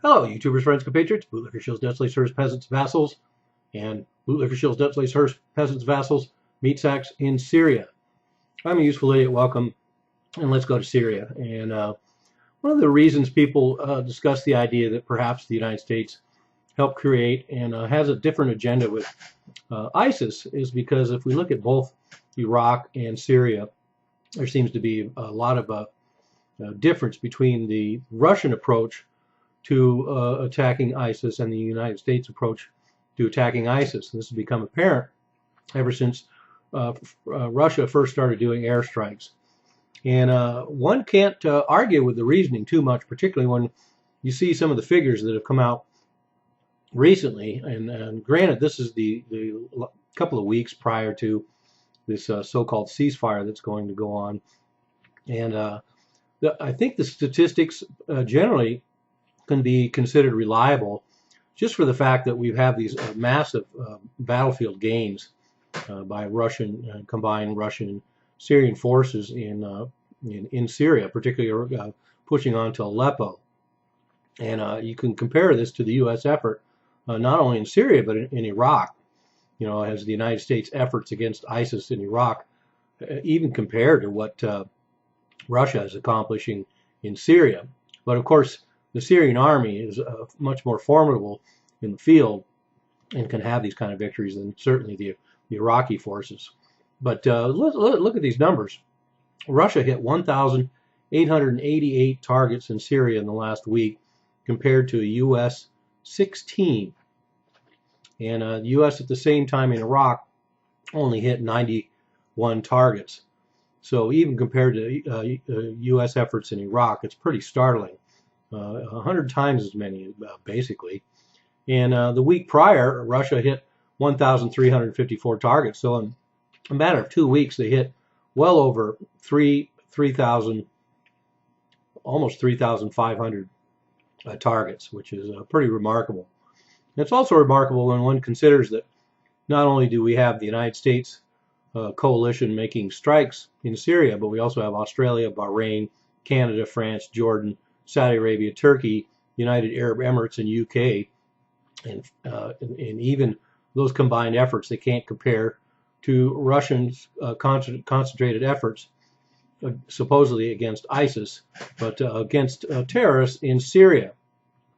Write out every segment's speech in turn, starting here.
Hello, YouTubers, friends, compatriots, bootlicker shills, Dutch lace hers, peasants, vassals, and bootlicker shills, Dutch lace hers, peasants, vassals, meat sacks in Syria. I'm a useful idiot. Welcome, and let's go to Syria. And one of the reasons people discuss the idea that perhaps the United States helped create and has a different agenda with ISIS is because if we look at both Iraq and Syria, there seems to be a lot of difference between the Russian approach to attacking ISIS and the United States approach to attacking ISIS. This has become apparent ever since Russia first started doing airstrikes. And one can't argue with the reasoning too much, particularly when you see some of the figures that have come out recently. And granted, this is the couple of weeks prior to this so-called ceasefire that's going to go on. And I think the statistics generally can be considered reliable just for the fact that we have these massive battlefield gains by Russian combined Russian and Syrian forces in Syria, particularly pushing on to Aleppo. And you can compare this to the U.S. effort not only in Syria but in Iraq. You know, as the United States efforts against ISIS in Iraq, even compared to what Russia is accomplishing in Syria. But of course, the Syrian army is much more formidable in the field and can have these kind of victories than certainly the Iraqi forces. But look at these numbers. Russia hit 1,888 targets in Syria in the last week compared to a U.S. 16. And the U.S. at the same time in Iraq only hit 91 targets. So even compared to U.S. efforts in Iraq, it's pretty startling. 100 times as many, basically. And the week prior, Russia hit 1,354 targets. So in a matter of 2 weeks, they hit well over 3,000, almost 3,500 targets, which is pretty remarkable. And it's also remarkable when one considers that not only do we have the United States coalition making strikes in Syria, but we also have Australia, Bahrain, Canada, France, Jordan, Saudi Arabia, Turkey, United Arab Emirates, and UK, and even those combined efforts, they can't compare to Russians' concentrated efforts, supposedly against ISIS, but against terrorists in Syria.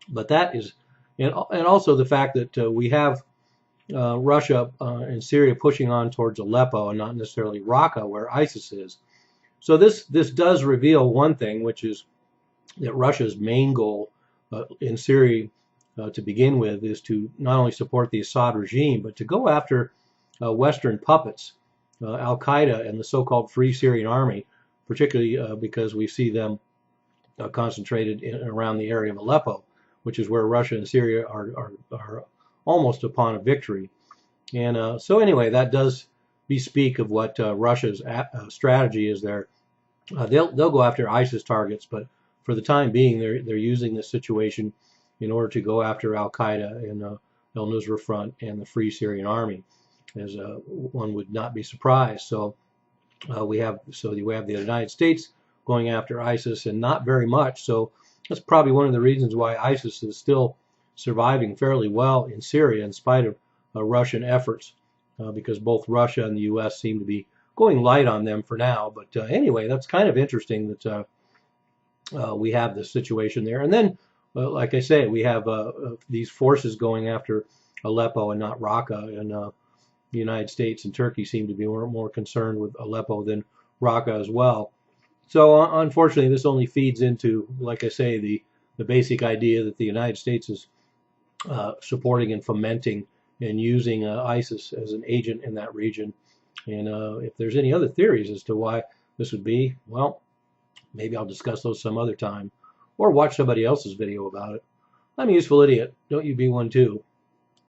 But that is, and also the fact that we have Russia and Syria pushing on towards Aleppo and not necessarily Raqqa, where ISIS is. So this does reveal one thing, which is that Russia's main goal in Syria to begin with is to not only support the Assad regime, but to go after Western puppets, Al-Qaeda and the so-called Free Syrian Army, particularly because we see them concentrated around the area of Aleppo, which is where Russia and Syria are almost upon a victory. And so anyway, that does bespeak of what Russia's strategy is there. They'll go after ISIS targets, but for the time being, they're using this situation in order to go after Al-Qaeda and al-Nusra Front and the Free Syrian Army, as one would not be surprised. So we have the United States going after ISIS and not very much. So that's probably one of the reasons why ISIS is still surviving fairly well in Syria in spite of Russian efforts, because both Russia and the U.S. seem to be going light on them for now. But anyway, that's kind of interesting that we have this situation there. And then, like I say, we have these forces going after Aleppo and not Raqqa. And the United States and Turkey seem to be more concerned with Aleppo than Raqqa as well. So unfortunately, this only feeds into, like I say, the basic idea that the United States is supporting and fomenting and using ISIS as an agent in that region. And if there's any other theories as to why this would be, well, maybe I'll discuss those some other time, or watch somebody else's video about it. I'm a useful idiot. Don't you be one too.